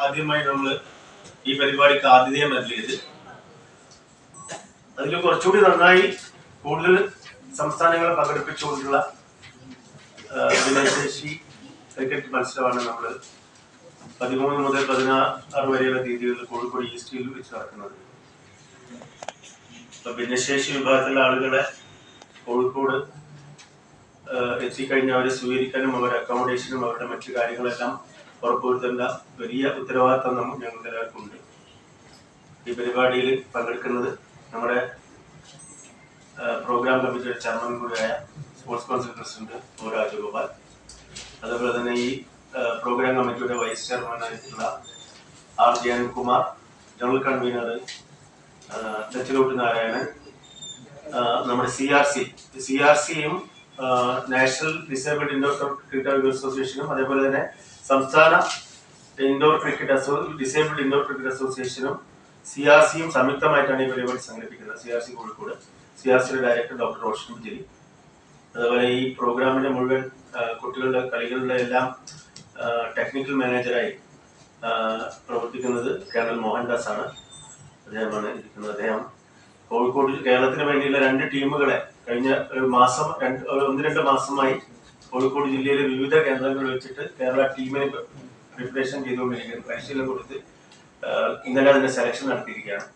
ആദ്യമായി നമ്മൾ ഈ പരിപാടിക്ക് ആതിഥേയം നൽകിയത്. അതിൽ കുറച്ചുകൂടി നന്നായി കൂടുതൽ സംസ്ഥാനങ്ങളെ പങ്കെടുപ്പിച്ചുകൊണ്ടുള്ള ഭിന്നശേഷി ക്രിക്കറ്റ് മത്സരമാണ് നമ്മൾ 13 മുതൽ 16 വരെയുള്ള തീയതികളിൽ കോഴിക്കോട് ഈസ്റ്റിൽ വെച്ച് നടക്കുന്നത്. ഭിന്നശേഷി വിഭാഗത്തിലുള്ള ആളുകളെ കോഴിക്കോട് എത്തിക്കഴിഞ്ഞാൽ അവരെ സ്വീകരിക്കാനും അവരുടെ അക്കോമഡേഷനും അവരുടെ മറ്റു കാര്യങ്ങളെല്ലാം ഉറപ്പുവരുത്തേണ്ട വലിയ ഉത്തരവാദിത്തം ഞങ്ങൾക്ക് എല്ലാവർക്കും ഉണ്ട്. ഈ പരിപാടിയിൽ പങ്കെടുക്കുന്നത് നമ്മുടെ പ്രോഗ്രാം കമ്മിറ്റിയുടെ ചെയർമാൻ കൂടിയായ sports council president O Rajagopal, അതുപോലെ തന്നെ ഈ പ്രോഗ്രാം കമ്മിറ്റിയുടെ വൈസ് ചെയർമാനായിട്ടുള്ള R Jayankumar, general convener Thechilottu Narayanan, നമ്മുടെ CRC-യും നാഷണൽ ഡിസേബിൾഡ് ഇൻഡോർ ക്രിക്കറ്റ് അസോസിയേഷനും അതേപോലെ തന്നെ സംസ്ഥാന ഡിസേബിൾഡ് ഇൻഡോർ ക്രിക്കറ്റ് അസോസിയേഷനും CRC-യും സംയുക്തമായിട്ടാണ് ഈ പരിപാടി സംഘടിപ്പിക്കുന്നത്. CRC കോഴിക്കോട്, CRC-യുടെ ഡയറക്ടർ ഡോക്ടർ റോഷൻ വിജയ്, അതുപോലെ ഈ പ്രോഗ്രാമിന്റെ മുഴുവൻ കുട്ടികളുടെ കളികളുടെ എല്ലാം ടെക്നിക്കൽ മാനേജറായി പ്രവർത്തിക്കുന്നത് കേണൽ മോഹൻദാസ് ആണ്. അദ്ദേഹമാണ് ഇരിക്കുന്നത്. അദ്ദേഹം കോഴിക്കോട് കേരളത്തിന് വേണ്ടിയുള്ള 2 ടീമുകളെ കഴിഞ്ഞ ഒരു മാസം 1-2 മാസമായി കോഴിക്കോട് ജില്ലയിലെ വിവിധ കേന്ദ്രങ്ങളിൽ വെച്ചിട്ട് കേരള ടീമിനെ പ്രിപ്പറേഷൻ ചെയ്തുകൊണ്ടിരിക്കുകയാണ്. പരിശീലനം കൊടുത്ത് ഇന്നലെ അതിന്റെ സെലക്ഷൻ നടത്തിയിരിക്കുകയാണ്.